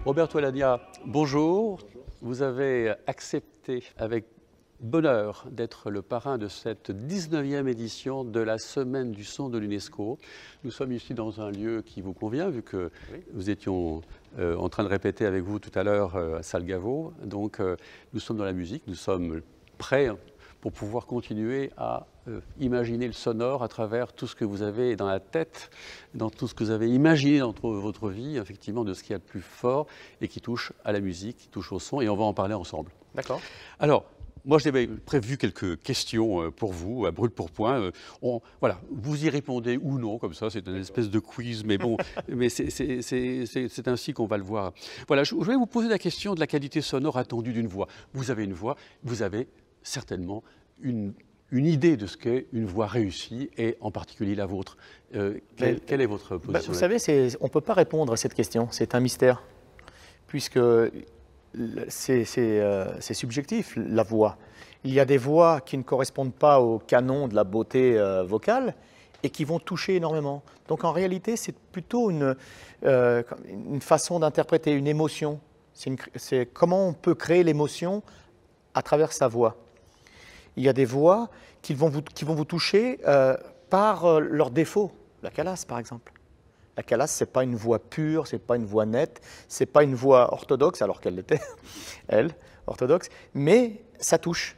Roberto Alagna, bonjour. Vous avez accepté avec bonheur d'être le parrain de cette 19e édition de la Semaine du son de l'UNESCO. Nous sommes ici dans un lieu qui vous convient, vu que nous étions en train de répéter avec vous tout à l'heure à Salgavo. Donc nous sommes dans la musique, nous sommes prêts pour pouvoir continuer à imaginer le sonore à travers tout ce que vous avez dans la tête, dans tout ce que vous avez imaginé dans votre vie, effectivement, de ce qu'il y a de plus fort et qui touche à la musique, qui touche au son, et on va en parler ensemble. D'accord. Alors, moi, j'avais prévu quelques questions pour vous, à brûle pour point. Voilà, vous y répondez ou non, comme ça, c'est une espèce de quiz, mais bon, mais c'est ainsi qu'on va le voir. Voilà, je vais vous poser la question de la qualité sonore attendue d'une voix. Vous avez une voix, vous avez certainement une idée de ce qu'est une voix réussie, et en particulier la vôtre. Quelle est votre position? Vous savez, on ne peut pas répondre à cette question, c'est un mystère, puisque c'est subjectif, la voix. Il y a des voix qui ne correspondent pas au canon de la beauté vocale et qui vont toucher énormément. Donc en réalité, c'est plutôt une façon d'interpréter, une émotion. C'est comment on peut créer l'émotion à travers sa voix. Il y a des voix qui vont vous toucher par leurs défauts. La Calas, par exemple. La Calas, ce n'est pas une voix pure, ce n'est pas une voix nette, ce n'est pas une voix orthodoxe, alors qu'elle l'était, elle, orthodoxe, mais ça touche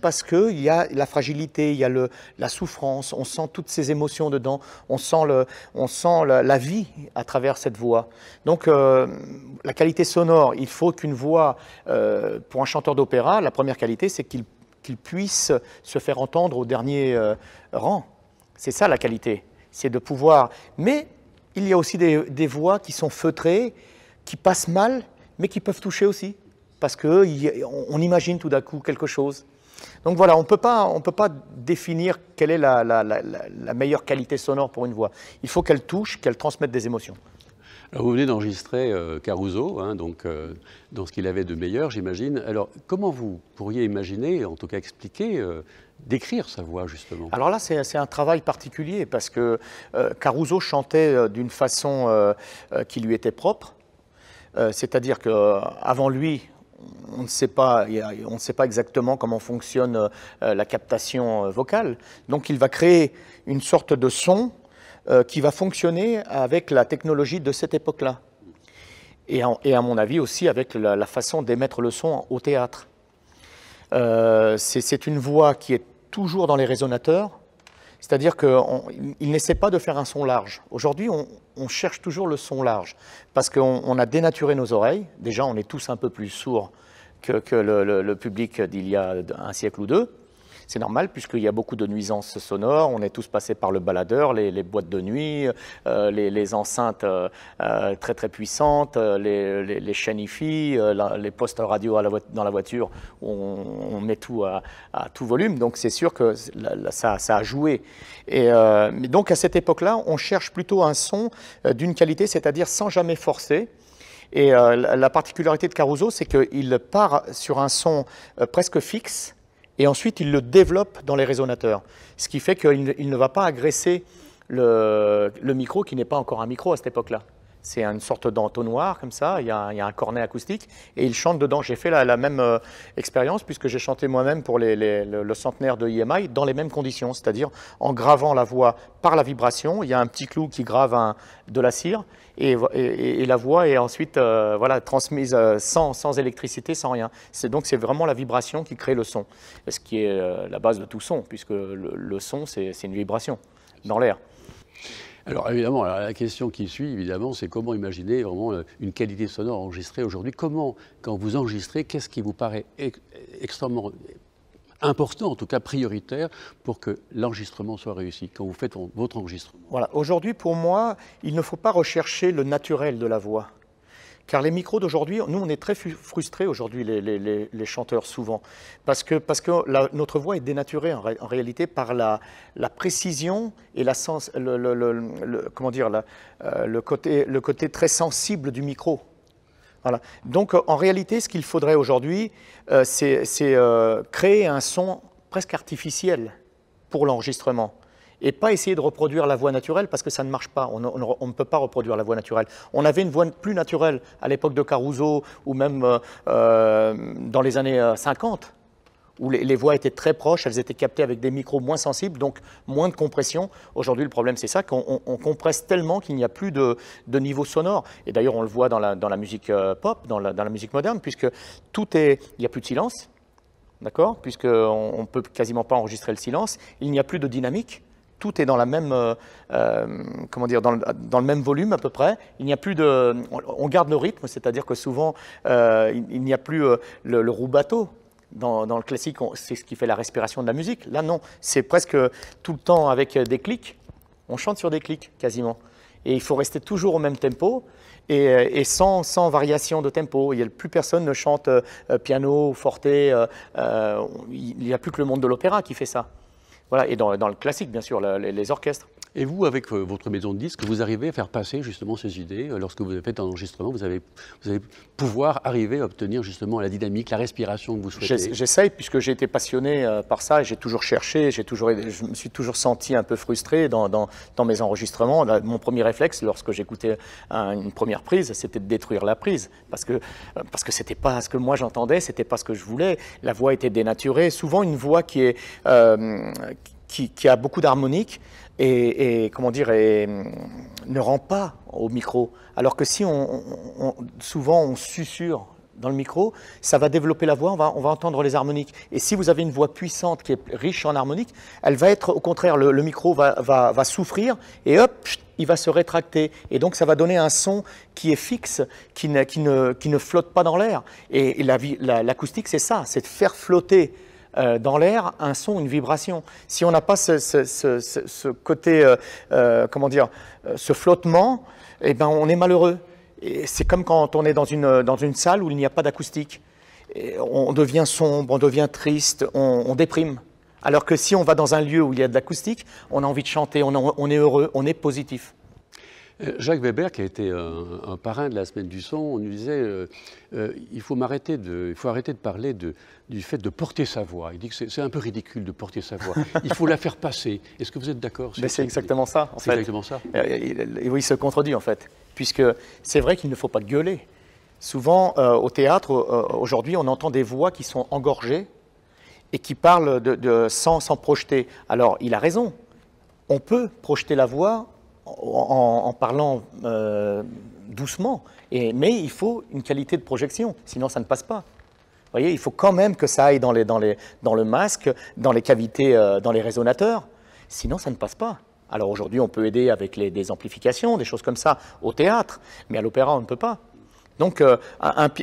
parce qu'il y a la fragilité, il y a la souffrance, on sent toutes ces émotions dedans, on sent la vie à travers cette voix. Donc la qualité sonore, il faut qu'une voix, pour un chanteur d'opéra, la première qualité, c'est qu'il puisse se faire entendre au dernier rang. C'est ça la qualité, c'est de pouvoir... Mais il y a aussi des voix qui sont feutrées, qui passent mal, mais qui peuvent toucher aussi, parce qu'on imagine tout d'un coup quelque chose. Donc voilà, on ne peut pas définir quelle est la meilleure qualité sonore pour une voix. Il faut qu'elle touche, qu'elle transmette des émotions. Alors vous venez d'enregistrer Caruso, hein, donc, dans ce qu'il avait de meilleur, j'imagine. Alors, comment vous pourriez imaginer, en tout cas expliquer, décrire sa voix, justement? Alors là, c'est un travail particulier, parce que Caruso chantait d'une façon qui lui était propre. C'est-à-dire qu'avant lui, on ne sait pas exactement comment fonctionne la captation vocale. Donc il va créer une sorte de son qui va fonctionner avec la technologie de cette époque-là. Et à mon avis aussi avec la façon d'émettre le son au théâtre. C'est une voix qui est toujours dans les résonateurs, c'est-à-dire qu'il n'essaie pas de faire un son large. Aujourd'hui, on cherche toujours le son large, parce qu'on a dénaturé nos oreilles. Déjà, on est tous un peu plus sourds que le public d'il y a un siècle ou deux. C'est normal, puisqu'il y a beaucoup de nuisances sonores. On est tous passés par le baladeur, les boîtes de nuit, les enceintes très très puissantes, les chaînes hi-fi, les postes radio dans la voiture où on met tout à tout volume. Donc c'est sûr que ça a joué. Mais donc à cette époque-là, on cherche plutôt un son d'une qualité, c'est-à-dire sans jamais forcer. Et la particularité de Caruso, c'est qu'il part sur un son presque fixe, et ensuite il le développe dans les résonateurs. Ce qui fait qu'il ne va pas agresser le micro, qui n'est pas encore un micro à cette époque-là. C'est une sorte d'entonnoir comme ça, il y a un cornet acoustique, et il chante dedans. J'ai fait la même expérience, puisque j'ai chanté moi-même pour le centenaire de EMI dans les mêmes conditions, c'est-à-dire en gravant la voix par la vibration. Il y a un petit clou qui grave de la cire, et la voix est ensuite voilà, transmise sans électricité, sans rien. Donc c'est vraiment la vibration qui crée le son, ce qui est la base de tout son, puisque le son, c'est une vibration dans l'air. Alors évidemment, la question qui suit, évidemment, c'est comment imaginer vraiment une qualité sonore enregistrée aujourd'hui. Comment, quand vous enregistrez, qu'est-ce qui vous paraît extrêmement important, en tout cas prioritaire, pour que l'enregistrement soit réussi, quand vous faites votre enregistrement? Voilà. Aujourd'hui, pour moi, il ne faut pas rechercher le naturel de la voix. Car les micros d'aujourd'hui, nous on est très frustrés aujourd'hui, les chanteurs souvent, parce que notre voix est dénaturée en réalité par la précision et le côté très sensible du micro. Voilà. Donc en réalité, ce qu'il faudrait aujourd'hui, c'est créer un son presque artificiel pour l'enregistrement. et pas essayer de reproduire la voix naturelle parce que ça ne marche pas. On ne peut pas reproduire la voix naturelle. On avait une voix plus naturelle à l'époque de Caruso ou même dans les années 50, où les voix étaient très proches, elles étaient captées avec des micros moins sensibles, donc moins de compression. Aujourd'hui, le problème, c'est ça, qu'on compresse tellement qu'il n'y a plus de niveau sonore. Et d'ailleurs, on le voit dans la musique pop, dans la musique moderne, puisque il n'y a plus de silence, d'accord, puisqu'on ne peut quasiment pas enregistrer le silence. Il n'y a plus de dynamique. Tout est dans la même, comment dire, dans le même volume à peu près. Il n'y a plus de, on garde le rythme, c'est-à-dire que souvent, il n'y a plus le rubato. Dans le classique, c'est ce qui fait la respiration de la musique. Là, non, c'est presque tout le temps avec des clics. On chante sur des clics, quasiment. Et il faut rester toujours au même tempo et sans variation de tempo. Plus personne ne chante piano, forte. Il n'y a plus que le monde de l'opéra qui fait ça. Voilà. Et dans le classique, bien sûr, les orchestres. Et vous, avec votre maison de disques, vous arrivez à faire passer justement ces idées. Lorsque vous faites un enregistrement, vous allez pouvoir arriver à obtenir justement la dynamique, la respiration que vous souhaitez. J'essaye, puisque j'ai été passionné par ça, et j'ai toujours cherché, je me suis toujours senti un peu frustré dans mes enregistrements. Mon premier réflexe, lorsque j'écoutais une première prise, c'était de détruire la prise, parce que c'était pas ce que moi j'entendais, c'était pas ce que je voulais. La voix était dénaturée. Souvent une voix qui a beaucoup d'harmoniques, et comment dire, ne rend pas au micro. Alors que si souvent on susurre dans le micro, ça va développer la voix, on va entendre les harmoniques. Et si vous avez une voix puissante qui est riche en harmoniques, elle va être, au contraire, le micro va souffrir et hop, il va se rétracter. Et donc ça va donner un son qui est fixe, qui ne flotte pas dans l'air. Et l'acoustique, c'est ça, c'est de faire flotter dans l'air un son, une vibration. Si on n'a pas ce côté, comment dire, ce flottement, eh ben on est malheureux. C'est comme quand on est dans une salle où il n'y a pas d'acoustique. On devient sombre, on devient triste, on déprime. Alors que si on va dans un lieu où il y a de l'acoustique, on a envie de chanter, on est heureux, on est positif. Jacques Weber, qui a été un parrain de la Semaine du Son, nous disait il faut arrêter de parler du fait de porter sa voix. Il dit que c'est un peu ridicule de porter sa voix. Il faut la faire passer. Est-ce que vous êtes d'accord? C'est exactement ça. C'est exactement ça. Il se contredit en fait, puisque c'est vrai qu'il ne faut pas gueuler. Souvent, au théâtre, aujourd'hui, on entend des voix qui sont engorgées et qui parlent sans projeter. Alors, il a raison. On peut projeter la voix en parlant doucement, mais il faut une qualité de projection, sinon ça ne passe pas. Vous voyez, il faut quand même que ça aille dans le masque, dans les cavités, dans les résonateurs, sinon ça ne passe pas. Alors aujourd'hui, on peut aider avec des amplifications, des choses comme ça au théâtre, mais à l'opéra, on ne peut pas. Donc,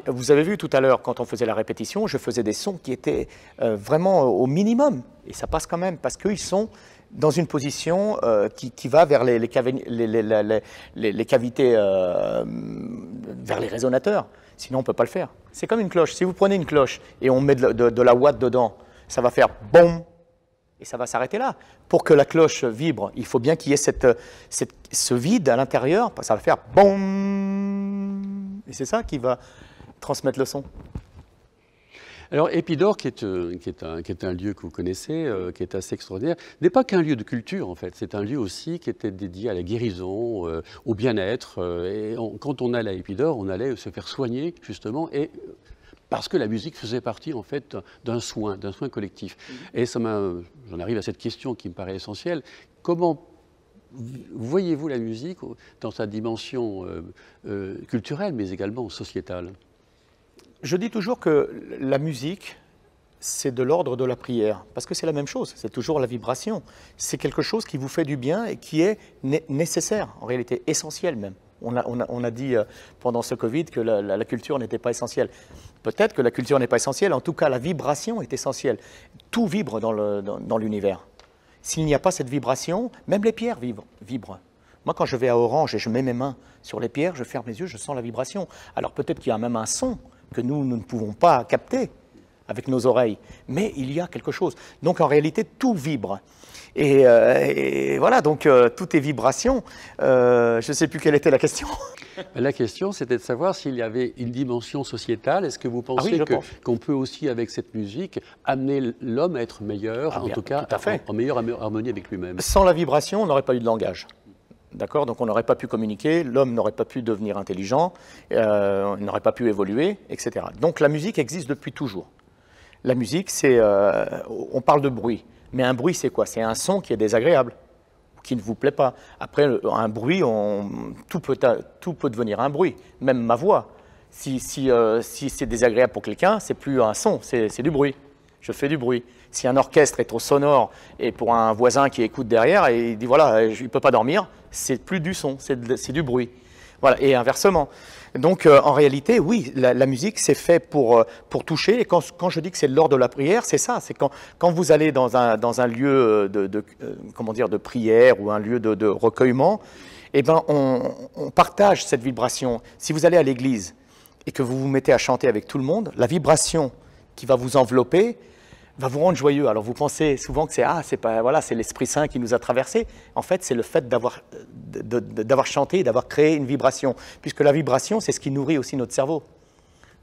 vous avez vu tout à l'heure, quand on faisait la répétition, je faisais des sons qui étaient vraiment au minimum, et ça passe quand même, parce qu'ils sont dans une position qui va vers les cavités, vers les résonateurs. Sinon, on ne peut pas le faire. C'est comme une cloche. Si vous prenez une cloche et on met de la ouate dedans, ça va faire « boum » et ça va s'arrêter là. Pour que la cloche vibre, il faut bien qu'il y ait ce vide à l'intérieur. Ça va faire « boum » et c'est ça qui va transmettre le son. Alors Épidore, qui est un lieu que vous connaissez, qui est assez extraordinaire, n'est pas qu'un lieu de culture en fait, c'est un lieu aussi qui était dédié à la guérison, au bien-être. Quand on allait à Épidore, on allait se faire soigner justement, et parce que la musique faisait partie en fait d'un soin collectif. Et j'en arrive à cette question qui me paraît essentielle. Comment voyez-vous la musique dans sa dimension culturelle, mais également sociétale? Je dis toujours que la musique, c'est de l'ordre de la prière, parce que c'est la même chose, c'est toujours la vibration. C'est quelque chose qui vous fait du bien et qui est nécessaire, en réalité essentiel même. On a dit pendant ce Covid que la culture n'était pas essentielle. Peut-être que la culture n'est pas essentielle, en tout cas la vibration est essentielle. Tout vibre dans l'univers. S'il n'y a pas cette vibration, même les pierres vibrent. Moi, quand je vais à Orange et je mets mes mains sur les pierres, je ferme les yeux, je sens la vibration. Alors peut-être qu'il y a même un son que nous ne pouvons pas capter, avec nos oreilles, mais il y a quelque chose. Donc en réalité, tout vibre. Et voilà, donc tout est vibration. Je ne sais plus quelle était la question. La question, c'était de savoir s'il y avait une dimension sociétale. Est-ce que vous pensez qu'on peut aussi, avec cette musique, amener l'homme à être meilleur, en tout cas en meilleure harmonie avec lui-même? Sans la vibration, on n'aurait pas eu de langage. D'accord? Donc on n'aurait pas pu communiquer, l'homme n'aurait pas pu devenir intelligent, on n'aurait pas pu évoluer, etc. Donc la musique existe depuis toujours. La musique, c'est... on parle de bruit. Mais un bruit, c'est quoi? C'est un son qui est désagréable, qui ne vous plaît pas. Après, un bruit, tout peut devenir un bruit, même ma voix. Si c'est désagréable pour quelqu'un, c'est plus un son, c'est du bruit. Je fais du bruit. Si un orchestre est trop sonore et pour un voisin qui écoute derrière, et il dit voilà, il ne peut pas dormir, c'est plus du son, c'est du bruit. Voilà, et inversement. Donc en réalité, oui, la musique c'est fait pour toucher. Et quand je dis que c'est l'ordre de la prière, c'est ça. C'est quand vous allez dans un lieu comment dire, de prière ou un lieu de recueillement, eh ben, on partage cette vibration. Si vous allez à l'église et que vous vous mettez à chanter avec tout le monde, la vibration qui va vous envelopper va vous rendre joyeux. Alors vous pensez souvent que c'est l'Esprit Saint qui nous a traversés. En fait, c'est le fait d'avoir chanté, d'avoir créé une vibration. Puisque la vibration, c'est ce qui nourrit aussi notre cerveau.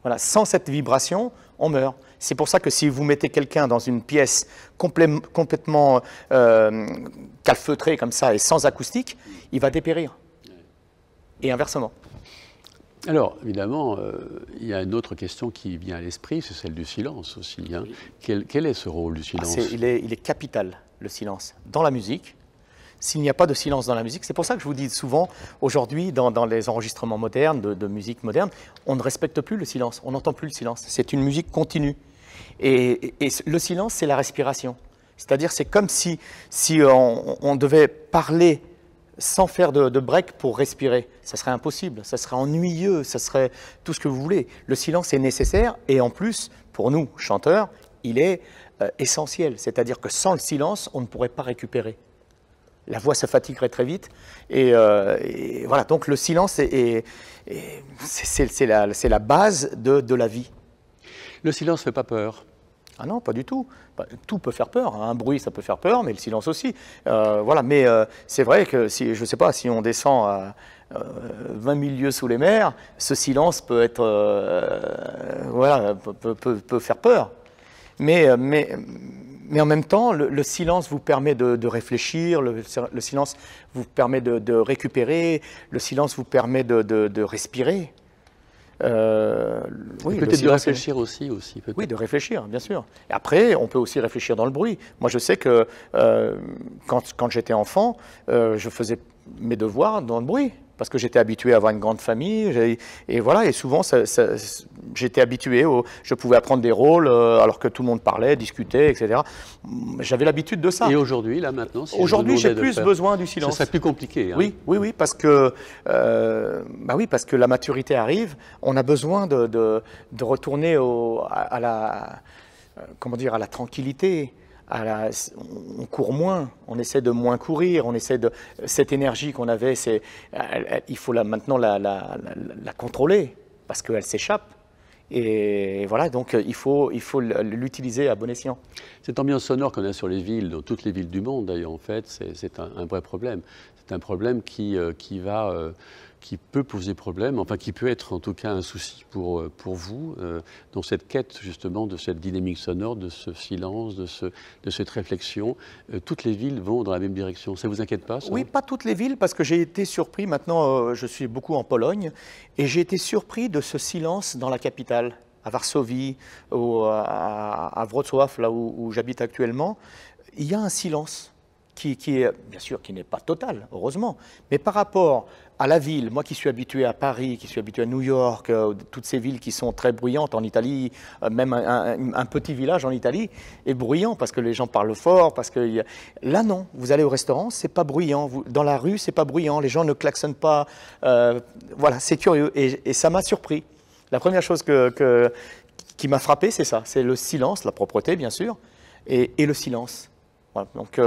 Voilà. Sans cette vibration, on meurt. C'est pour ça que si vous mettez quelqu'un dans une pièce complètement calfeutrée comme ça et sans acoustique, il va dépérir. Et inversement. Alors, évidemment, il y a une autre question qui vient à l'esprit, c'est celle du silence aussi. Hein. Quel est ce rôle du silence? Il est capital, le silence. Dans la musique, s'il n'y a pas de silence dans la musique, c'est pour ça que je vous dis souvent, aujourd'hui, dans les enregistrements modernes, de musique moderne, on ne respecte plus le silence, on n'entend plus le silence. C'est une musique continue. Et le silence, c'est la respiration. C'est-à-dire, c'est comme si on devait parler sans faire de break pour respirer. Ça serait impossible, ça serait ennuyeux, ça serait tout ce que vous voulez. Le silence est nécessaire et en plus, pour nous, chanteurs, il est essentiel. C'est-à-dire que sans le silence, on ne pourrait pas récupérer. La voix se fatiguerait très vite. Et voilà, donc le silence, c'est la base de la vie. Le silence ne fait pas peur? Ah non, pas du tout. Tout peut faire peur. Un bruit, ça peut faire peur, mais le silence aussi. Voilà. Mais c'est vrai que, je ne sais pas, si on descend à 20 000 lieues sous les mers, ce silence peut être, voilà, peut faire peur. Mais en même temps, le silence vous permet de réfléchir, le silence vous permet de récupérer, le silence vous permet de respirer. Oui, peut-être de réfléchir aussi oui, de réfléchir, bien sûr. Et après, on peut aussi réfléchir dans le bruit. Moi, je sais que quand j'étais enfant, je faisais mes devoirs dans le bruit, parce que j'étais habitué à avoir une grande famille, et voilà, et souvent, j'étais habitué, je pouvais apprendre des rôles alors que tout le monde parlait, discutait, etc. J'avais l'habitude de ça. Et aujourd'hui, là, maintenant, si aujourd'hui, j'ai plus besoin du silence. Ça serait plus compliqué. Hein. Oui, parce que la maturité arrive, on a besoin de retourner à la tranquillité. On court moins, on essaie de moins courir, cette énergie qu'on avait, il faut maintenant la contrôler parce qu'elle s'échappe. Et voilà, donc il faut l'utiliser à bon escient. Cette ambiance sonore qu'on a sur les villes, dans toutes les villes du monde d'ailleurs, en fait, c'est un vrai problème. C'est un problème qui peut poser problème, enfin qui peut être en tout cas un souci pour vous, dans cette quête justement de cette dynamique sonore, de ce silence, de cette réflexion. Toutes les villes vont dans la même direction. Ça ne vous inquiète pas, ça? Oui, pas toutes les villes, parce que j'ai été surpris, maintenant je suis beaucoup en Pologne, et j'ai été surpris de ce silence dans la capitale, à Varsovie, à Wrocław, là où j'habite actuellement. Il y a un silence qui est, bien sûr, qui n'est pas total, heureusement, mais par rapport à la ville, moi qui suis habitué à Paris, qui suis habitué à New York, toutes ces villes qui sont très bruyantes en Italie, même un petit village en Italie est bruyant parce que les gens parlent fort, parce que là non, vous allez au restaurant, c'est pas bruyant, dans la rue c'est pas bruyant, les gens ne klaxonnent pas, voilà, c'est curieux et ça m'a surpris. La première chose qui m'a frappé, c'est ça, c'est le silence, la propreté bien sûr, et le silence. Voilà, donc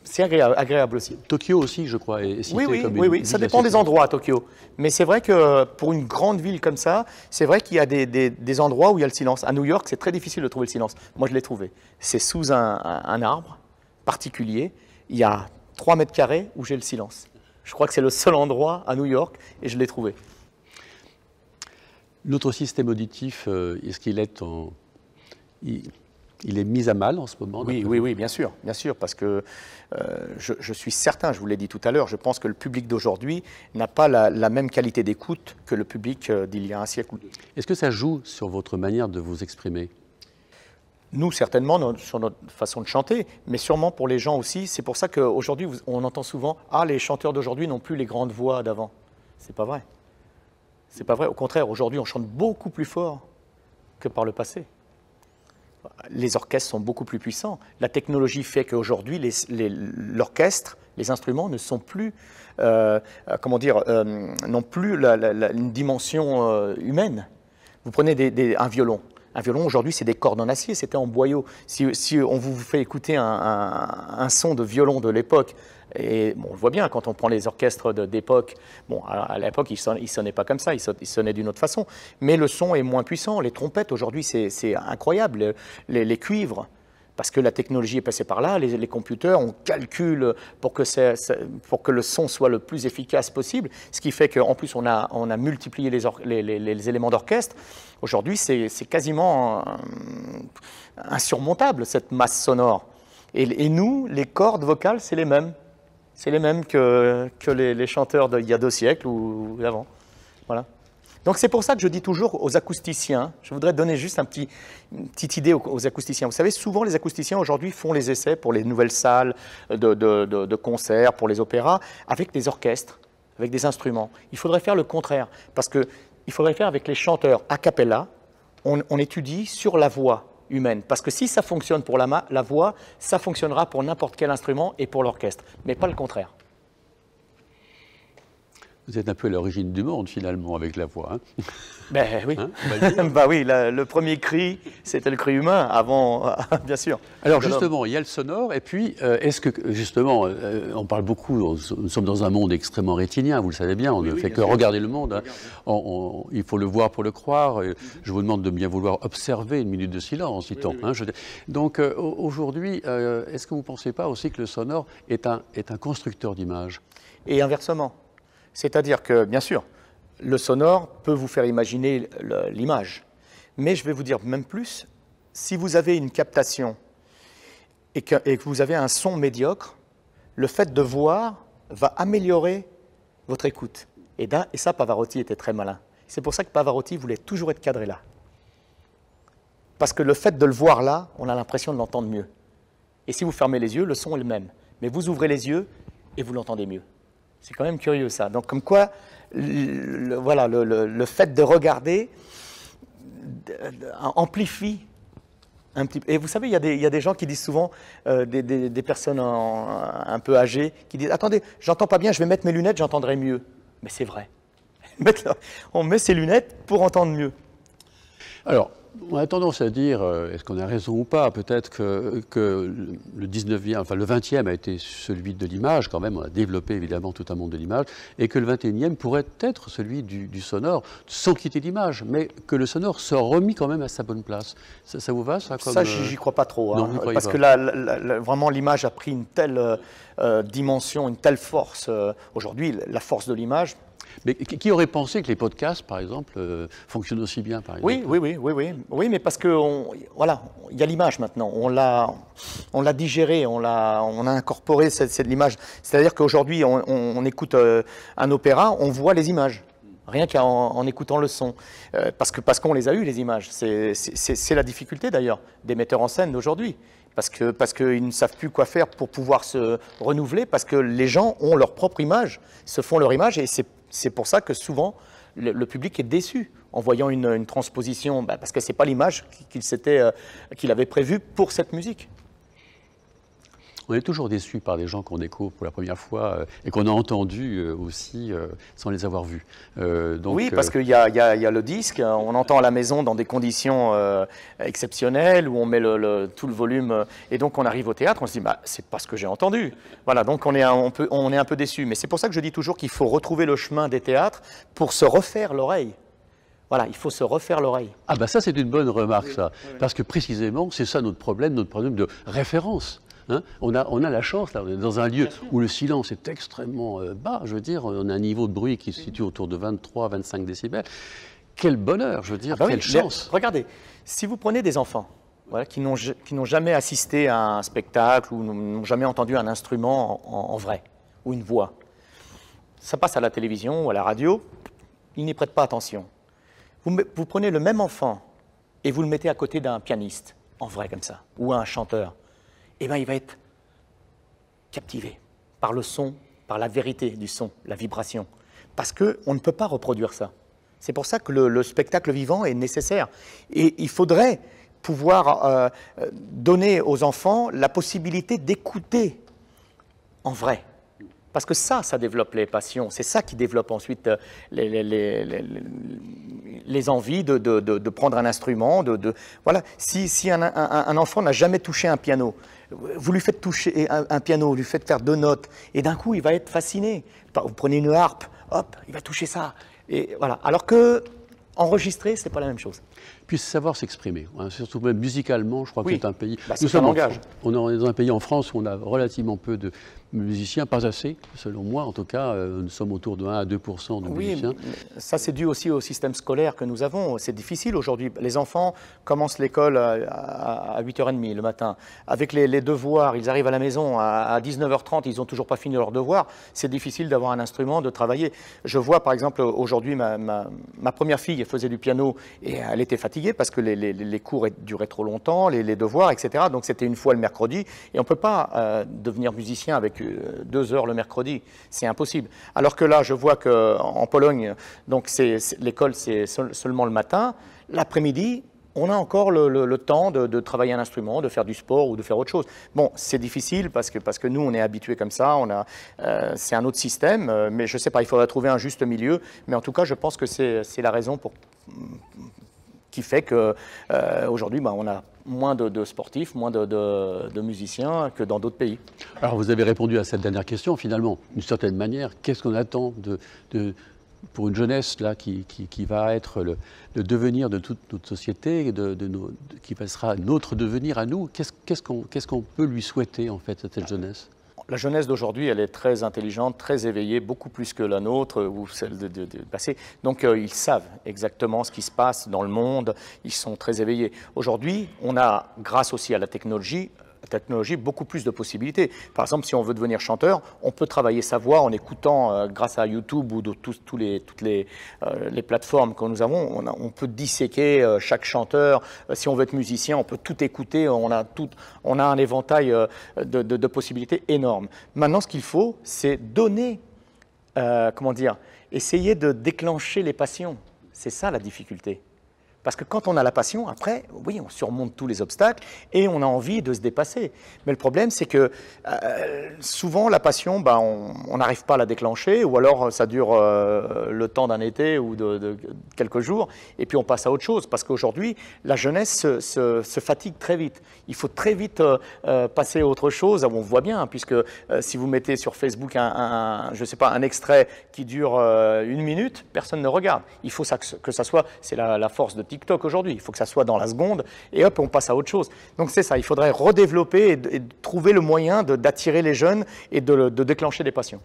c'est agréable aussi. Tokyo aussi, je crois, est cité comme une ville ça dépend des endroits à Tokyo. Mais c'est vrai que pour une grande ville comme ça, c'est vrai qu'il y a des endroits où il y a le silence. À New York, c'est très difficile de trouver le silence. Moi, je l'ai trouvé. C'est sous un arbre particulier. Il y a 3 mètres carrés où j'ai le silence. Je crois que c'est le seul endroit à New York et je l'ai trouvé. Notre système auditif, est-ce qu'il est il est mis à mal en ce moment? Oui, bien sûr, parce que je suis certain, je vous l'ai dit tout à l'heure, je pense que le public d'aujourd'hui n'a pas la même qualité d'écoute que le public d'il y a un siècle ou deux. Est-ce que ça joue sur votre manière de vous exprimer? Nous, certainement, sur notre façon de chanter, mais sûrement pour les gens aussi. C'est pour ça qu'aujourd'hui, on entend souvent « Ah, les chanteurs d'aujourd'hui n'ont plus les grandes voix d'avant ». C'est pas vrai. C'est pas vrai. Au contraire, aujourd'hui, on chante beaucoup plus fort que par le passé. Les orchestres sont beaucoup plus puissants. La technologie fait qu'aujourd'hui, l'orchestre, les instruments ne sont plus, n'ont plus une dimension humaine. Vous prenez un violon. Un violon, aujourd'hui, c'est des cordes en acier, c'était en boyau. Si on vous fait écouter un son de violon de l'époque, et bon, on le voit bien quand on prend les orchestres d'époque, bon, à l'époque, ils ne sonnaient pas comme ça, ils sonnaient d'une autre façon. Mais le son est moins puissant. Les trompettes, aujourd'hui, c'est incroyable. Les cuivres, parce que la technologie est passée par là, les computers, on calcule pour que le son soit le plus efficace possible, ce qui fait qu'en plus, on a multiplié les éléments d'orchestre. Aujourd'hui, c'est quasiment insurmontable, cette masse sonore. Et nous, les cordes vocales, c'est les mêmes. C'est les mêmes que les chanteurs d'il y a 2 siècles ou avant. Voilà. Donc c'est pour ça que je dis toujours aux acousticiens, je voudrais donner juste une petite idée aux acousticiens. Vous savez, souvent les acousticiens aujourd'hui font les essais pour les nouvelles salles de concerts, pour les opéras, avec des orchestres, avec des instruments. Il faudrait faire le contraire, parce qu'il faudrait faire avec les chanteurs a cappella, on étudie sur la voix humaine. Parce que si ça fonctionne pour la voix, ça fonctionnera pour n'importe quel instrument et pour l'orchestre, mais pas le contraire. Vous êtes un peu à l'origine du monde, finalement, avec la voix. Hein? Ben oui, hein bah oui, le premier cri, c'était le cri humain, avant, bien sûr. Alors justement, il y a le sonore, et puis, est-ce que, justement, on parle beaucoup, nous sommes dans un monde extrêmement rétinien, vous le savez bien, on ne fait que regarder le monde, hein. Il faut le voir pour le croire, je vous demande de bien vouloir observer une minute de silence, dit-on. Hein, donc aujourd'hui, est-ce que vous ne pensez pas aussi que le sonore est un constructeur d'images? Et inversement. C'est-à-dire que, bien sûr, le sonore peut vous faire imaginer l'image. Mais je vais vous dire même plus, si vous avez une captation et que vous avez un son médiocre, le fait de voir va améliorer votre écoute. Et ça, Pavarotti était très malin. C'est pour ça que Pavarotti voulait toujours être cadré là. Parce que le fait de le voir là, on a l'impression de l'entendre mieux. Et si vous fermez les yeux, le son est le même. Mais vous ouvrez les yeux et vous l'entendez mieux. C'est quand même curieux ça. Donc comme quoi, voilà, le fait de regarder amplifie un petit peu. Et vous savez, il y a des gens qui disent souvent, des personnes un peu âgées, qui disent « Attendez, j'entends pas bien, je vais mettre mes lunettes, j'entendrai mieux. » Mais c'est vrai. On met ses lunettes pour entendre mieux. Alors, on a tendance à dire, est-ce qu'on a raison ou pas, peut-être que le 19e, enfin le 20e a été celui de l'image quand même, on a développé évidemment tout un monde de l'image, et que le 21e pourrait être celui du sonore, sans quitter l'image, mais que le sonore soit remis quand même à sa bonne place. Ça vous va ça comme, ça, j'y crois pas trop, non, hein, parce que vraiment l'image a pris une telle dimension, une telle force. Aujourd'hui, la force de l'image... Mais qui aurait pensé que les podcasts, par exemple, fonctionnent aussi bien, par exemple? Oui, mais parce que voilà, il y a l'image maintenant. On l'a digérée, on a incorporé cette l'image. C'est-à-dire qu'aujourd'hui, on écoute un opéra, on voit les images, rien qu'en écoutant le son, parce qu'on les a eues les images. C'est la difficulté d'ailleurs des metteurs en scène d'aujourd'hui. Parce qu'ils ne savent plus quoi faire pour pouvoir se renouveler, parce que les gens ont leur propre image, se font leur image, et c'est pour ça que souvent le public est déçu en voyant une transposition, parce que ce n'est pas l'image qu'il avait prévue pour cette musique. On est toujours déçu par des gens qu'on découvre pour la première fois et qu'on a entendu aussi sans les avoir vus. Oui, parce qu'il y a le disque, on entend à la maison dans des conditions exceptionnelles où on met tout le volume et donc on arrive au théâtre, on se dit bah, c'est pas ce que j'ai entendu. Voilà, donc on est un peu déçu. Mais c'est pour ça que je dis toujours qu'il faut retrouver le chemin des théâtres pour se refaire l'oreille. Voilà, il faut se refaire l'oreille. Ah bah ça c'est une bonne remarque ça, parce que précisément c'est ça notre problème de référence. Hein, on a la chance, là, on est dans un lieu où le silence est extrêmement bas, je veux dire, on a un niveau de bruit qui se situe autour de 23-25 décibels. Quel bonheur, je veux dire, quelle chance. Regardez, si vous prenez des enfants voilà, qui n'ont jamais assisté à un spectacle ou n'ont jamais entendu un instrument en vrai, ou une voix, ça passe à la télévision ou à la radio, ils n'y prêtent pas attention. Vous prenez le même enfant et vous le mettez à côté d'un pianiste, en vrai comme ça, ou un chanteur. Eh bien, il va être captivé par le son, par la vérité du son, la vibration. Parce qu'on ne peut pas reproduire ça. C'est pour ça que le spectacle vivant est nécessaire. Et il faudrait pouvoir donner aux enfants la possibilité d'écouter en vrai. Parce que ça développe les passions. C'est ça qui développe ensuite les envies de prendre un instrument. Voilà. Si un enfant n'a jamais touché un piano, vous lui faites toucher un piano, vous lui faites faire 2 notes, et d'un coup, il va être fasciné. Vous prenez une harpe, hop, il va toucher ça. Et voilà. Alors que enregistrer, c'est pas la même chose. Puis savoir s'exprimer, hein, surtout même musicalement, je crois que c'est un pays... Bah, c'est un langage. On est dans un pays en France où on a relativement peu de musiciens, pas assez, selon moi en tout cas, nous sommes autour de 1 à 2% de musiciens. Ça c'est dû aussi au système scolaire que nous avons. C'est difficile aujourd'hui. Les enfants commencent l'école à 8h30 le matin. Avec les devoirs, ils arrivent à la maison à 19h30, ils n'ont toujours pas fini leurs devoirs. C'est difficile d'avoir un instrument, de travailler. Je vois par exemple aujourd'hui ma première fille, elle faisait du piano et elle était fatiguée parce que les cours duraient trop longtemps, les devoirs, etc. Donc c'était une fois le mercredi et on ne peut pas devenir musicien avec 2 heures le mercredi, c'est impossible. Alors que là, je vois qu'en Pologne, donc l'école c'est seulement le matin, l'après-midi, on a encore le temps de travailler un instrument, de faire du sport ou de faire autre chose. Bon, c'est difficile parce que nous, on est habitués comme ça, c'est un autre système, mais je ne sais pas, il faudrait trouver un juste milieu. Mais en tout cas, je pense que c'est la raison qui fait qu'aujourd'hui, on a moins de sportifs, moins de musiciens que dans d'autres pays. Alors, vous avez répondu à cette dernière question, finalement, d'une certaine manière. Qu'est-ce qu'on attend pour une jeunesse là, qui va être le devenir de toute notre société, qui sera notre devenir à nous? Qu'est-ce qu'on peut lui souhaiter, en fait, à cette jeunesse? La jeunesse d'aujourd'hui, elle est très intelligente, très éveillée, beaucoup plus que la nôtre ou celle du passé. Donc, ils savent exactement ce qui se passe dans le monde, ils sont très éveillés. Aujourd'hui, on a, grâce aussi à la technologie, beaucoup plus de possibilités. Par exemple, si on veut devenir chanteur, on peut travailler sa voix en écoutant, grâce à YouTube ou de toutes les plateformes que nous avons, on peut disséquer chaque chanteur. Si on veut être musicien, on peut tout écouter. On a un éventail de possibilités énorme. Maintenant, ce qu'il faut, c'est donner, essayer de déclencher les passions. C'est ça la difficulté. Parce que quand on a la passion, après, oui, on surmonte tous les obstacles et on a envie de se dépasser. Mais le problème, c'est que souvent, la passion, on n'arrive pas à la déclencher ou alors ça dure le temps d'un été ou de quelques jours et puis on passe à autre chose. Parce qu'aujourd'hui, la jeunesse se fatigue très vite. Il faut très vite passer à autre chose. On voit bien, puisque si vous mettez sur Facebook je sais pas, un extrait qui dure 1 minute, personne ne regarde. Il faut que ça soit, c'est la force de TikTok aujourd'hui, il faut que ça soit dans la seconde et hop, on passe à autre chose. Donc c'est ça, il faudrait redévelopper et trouver le moyen d'attirer les jeunes et de déclencher des passions.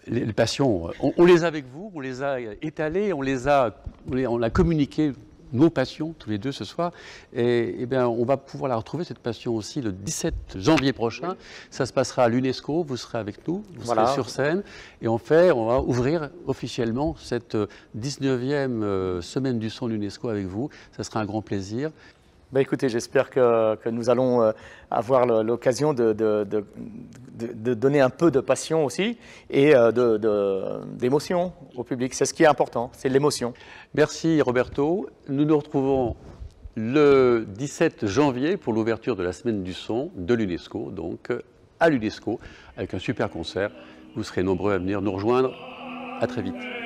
Les passions, on les a avec vous, on les a étalées, on a communiqué nos passions tous les deux ce soir. Et bien, on va pouvoir la retrouver, cette passion aussi, le 17 janvier prochain. Ça se passera à l'UNESCO, vous serez avec nous, vous serez sur scène. Et on va ouvrir officiellement cette 19e semaine du son de l'UNESCO avec vous. Ça sera un grand plaisir. Écoutez, j'espère que nous allons avoir l'occasion de donner un peu de passion aussi et d'émotion au public. C'est ce qui est important, c'est l'émotion. Merci Roberto. Nous nous retrouvons le 17 janvier pour l'ouverture de la semaine du son de l'UNESCO, donc à l'UNESCO, avec un super concert. Vous serez nombreux à venir nous rejoindre. À très vite.